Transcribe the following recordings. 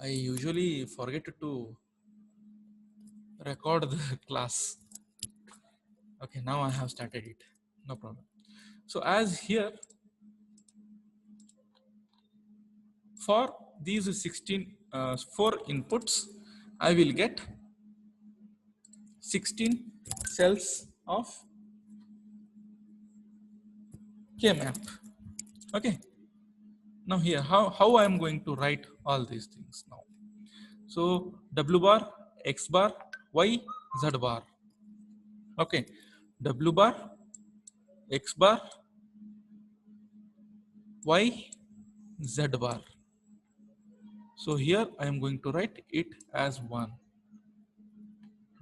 I usually forget to record the class. Okay, now I have started it. No problem. So as here for these 16 4 inputs, I will get 16 cells of K map. Okay. Now here, how I am going to write all these things now. So W bar, X bar, Y, Z bar. Okay. W bar, X bar, Y, Z bar. So here I am going to write it as 1.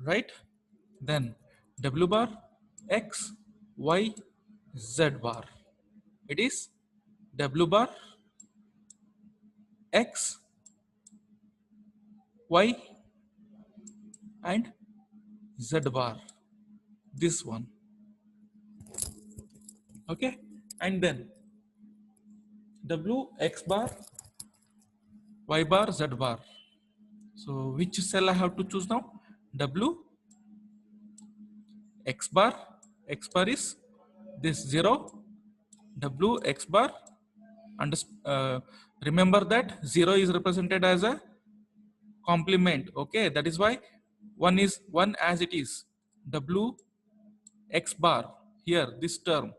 Right? Then W bar, X, Y, Z bar. It is W bar, X, Y, and Z bar. This one. Okay. And then W, X bar, Y bar, Z bar. So which cell I have to choose now? W, X bar is this 0, W, X bar, and remember that 0 is represented as a complement. Okay, that is why 1 is 1 as it is. W, X bar, here this term,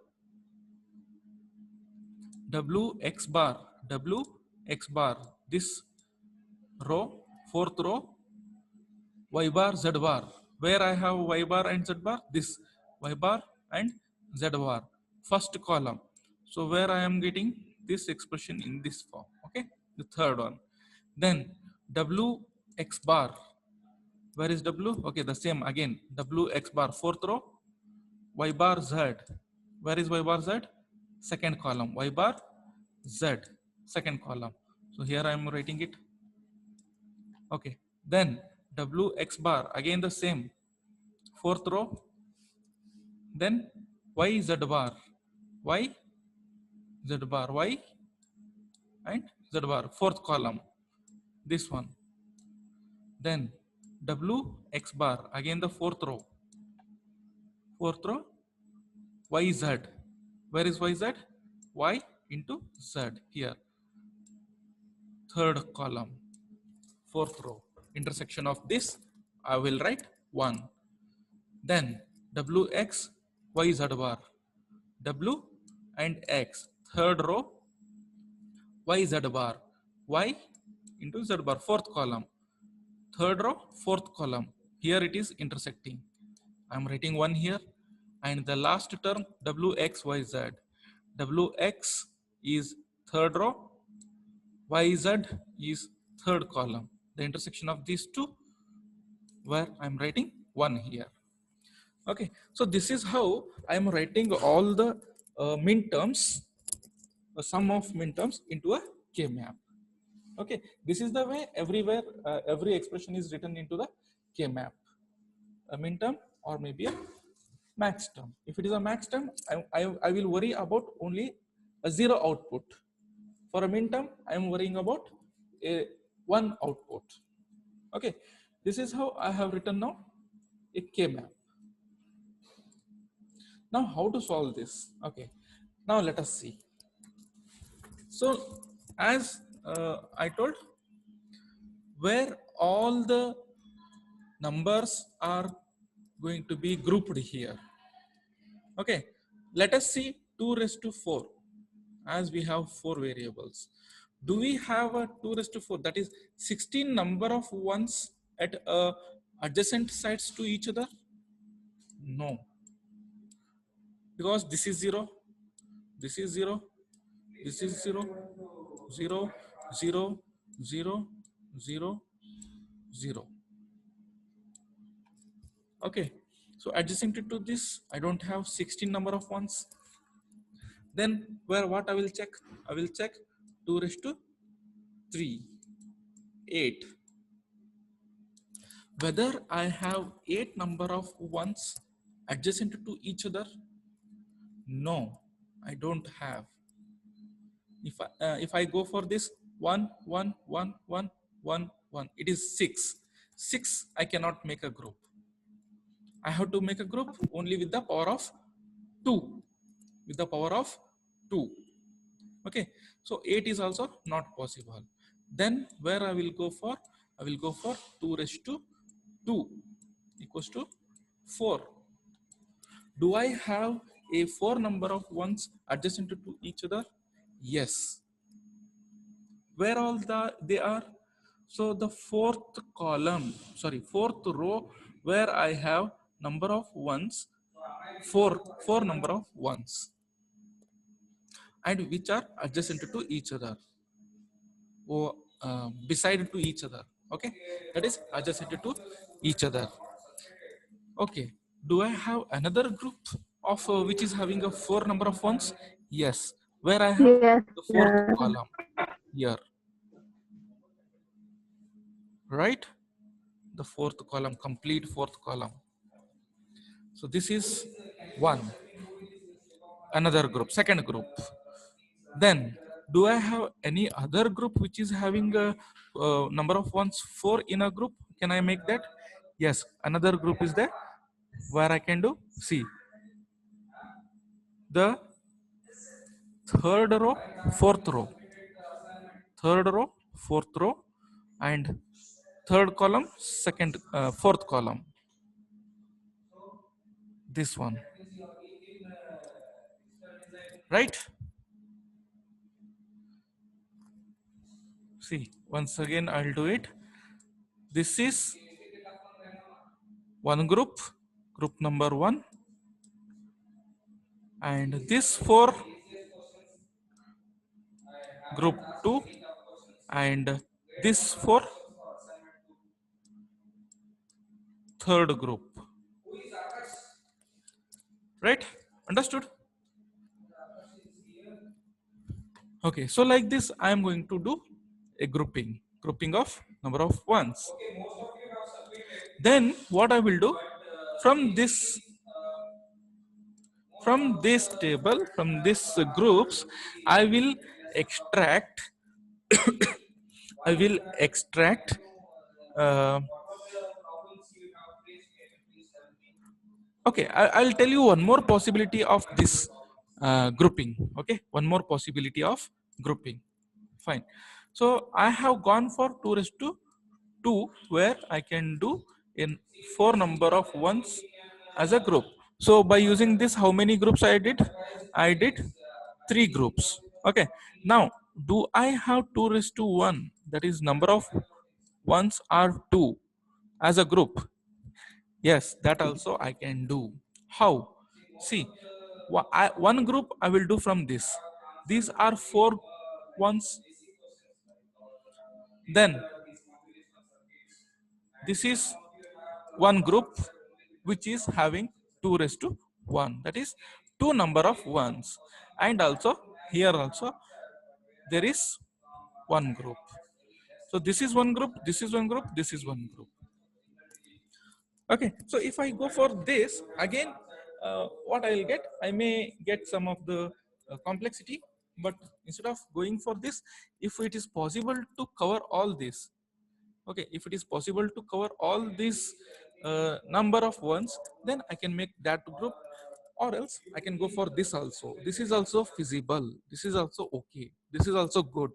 W, X bar, this row, fourth row, Y bar, Z bar. Where I have Y bar and Z bar? This Y bar and Z bar. First column. So where I am getting this expression in this form. Okay. The third one. Then W X bar. Where is W? Okay, the same again. W X bar, fourth row. Y bar Z. Where is Y bar Z? Second column. Y bar Z. Second column. So here I am writing it. Okay. Then W X bar. Again the same. Fourth row. Then Y Z bar. Y Z bar. Y and Z bar. Fourth column. This one. Then W X bar. Again the fourth row. Fourth row. Y Z. Where is Y Z? Y into Z here. Third column. Fourth row. Intersection of this I will write 1. Then W X Y Z bar. W and X. Third row. Y Z bar. Y into Z bar. Fourth column. Third row. Fourth column. Here it is intersecting. I am writing 1 here. And the last term W X Y Z. W X is third row. Y Z is third column. The intersection of these two, where I am writing 1 here. Okay, so this is how I am writing all the min terms, sum of min terms into a K map. Okay, this is the way everywhere every expression is written into the K map, a min term or maybe a max term. If it is a max term, I will worry about only a 0 output. For a min term, I am worrying about a 1 output. Okay, this is how I have written now a K map. Now how to solve this? Okay, now let us see. So as I told, where all the numbers are going to be grouped here. Okay, let us see 2 raised to 4 as we have 4 variables. Do we have a 2 raised to 4? That is 16 number of ones at adjacent sides to each other? No, because this is 0, this is 0, this is 0, 0, 0, 0, 0, 0. Okay, so adjacent to this, I don't have 16 number of ones. Then where what I will check? I will check 2 raised to 3, 8. Whether I have 8 number of ones adjacent to each other? No, I don't have. If I go for this 1, 1, 1, 1, 1, 1. It is 6. 6, I cannot make a group. I have to make a group only with the power of 2. With the power of 2. Okay. So 8 is also not possible. Then where I will go for? I will go for 2 raised to 2 equals to 4. Do I have a 4 number of ones adjacent to each other? Yes. Where all they are? So the fourth column, sorry, fourth row, where I have number of ones, four number of ones, and which are adjacent to each other, or beside to each other. Okay, that is adjacent to each other. Okay, do I have another group of which is having a 4 number of ones? Yes, where I have Yes, the fourth sir. column here, right? The fourth column, complete fourth column. So this is one, another group, second group. Then do I have any other group which is having a number of ones 4 in a group? Can I make that? Yes, another group is there where I can do. See, the third row, fourth row, third row, fourth row, and third column, second, fourth column. This one, right? See, once again I'll do it. This is one group, group number 1, and this 4, group 2, and this 4, third group. Right? Understood? Okay, so like this I am going to do a grouping of number of ones. Then what I will do, from this table, from this groups, I will extract I will extract uh, okay, I'll tell you one more possibility of this grouping. Okay, one more possibility of grouping. Fine. So I have gone for 2 raised to 2, where I can do in 4 number of ones as a group. So by using this, how many groups I did? I did 3 groups. Okay. Now, do I have 2 raised to 1? That is number of ones are 2 as a group. Yes, that also I can do. How? See, one group I will do from this. These are 4 ones. Then this is one group which is having 2 raised to 1. That is 2 number of ones. And also here also there is one group. So this is one group, this is one group, this is one group. Okay, so if I go for this again, what I'll get, I may get some of the complexity, but instead of going for this, if it is possible to cover all this, okay, if it is possible to cover all these number of ones, then I can make that group, or else I can go for this also. This is also feasible, this is also okay, this is also good.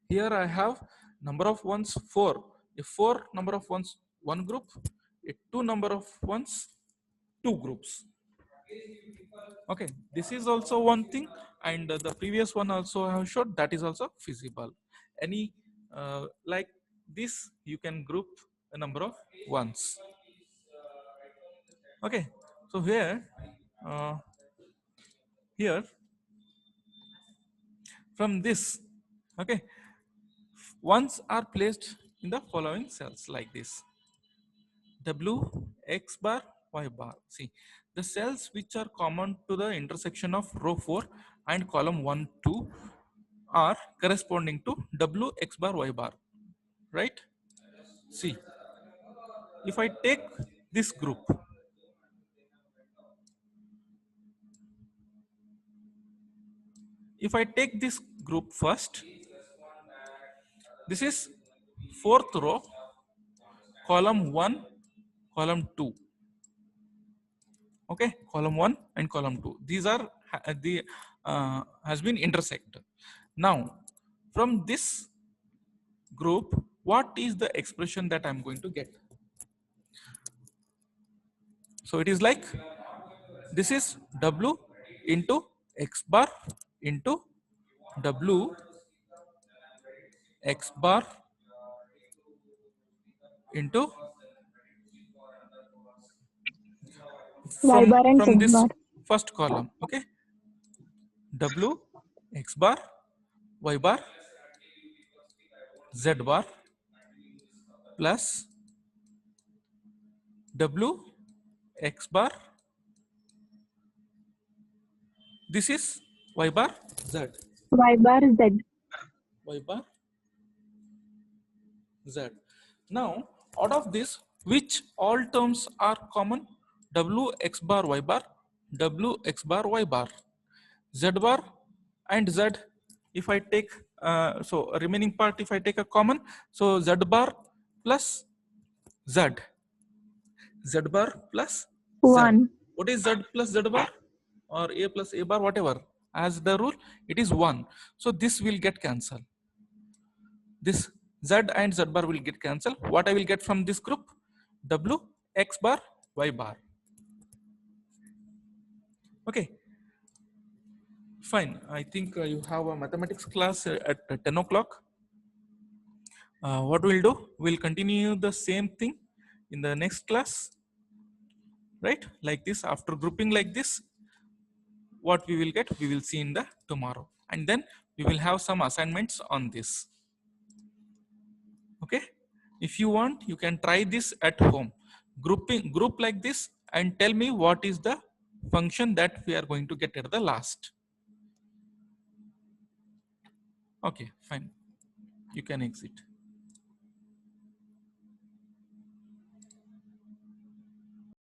Here I have number of ones 4, a 4 number of ones one group, a 2 number of ones two groups. Okay, this is also one thing, and the previous one also I have showed, that is also feasible. Any like this, you can group a number of ones. Okay, so uh, here from this, okay, ones are placed in the following cells like this: W, X bar, Y bar. See, the cells which are common to the intersection of row 4 and column 1, 2 are corresponding to W, X bar, Y bar, right? See, if I take this group, if I take this group first, this is fourth row, column 1, column 2. Okay, column 1 and column 2. These are the has been intersect. Now, from this group, what is the expression that I'm going to get? So it is like this is W into X bar into W X bar into Y bar and Z from this bar. first column. Okay, W X bar Y bar Z bar plus W X bar. This is Y bar Z. Y bar Z. Y bar Z. Now, out of this, which all terms are common? W X bar Y bar, W X bar Y bar, Z bar and Z. If I take so remaining part, if I take a common, so Z bar plus Z, Z bar plus Z. 1. What is Z plus Z bar or A plus A bar, whatever? As the rule, it is 1. So this will get cancelled. This Z and Z bar will get cancelled. What I will get from this group? W X bar Y bar. Okay, fine. I think you have a mathematics class at 10 o'clock. What we'll do? We'll continue the same thing in the next class, right? Like this, after grouping like this, what we will get, we will see in the tomorrow. And then we will have some assignments on this. Okay, if you want, you can try this at home. Group like this and tell me what is the function that we are going to get at the last. Okay, fine. You can exit.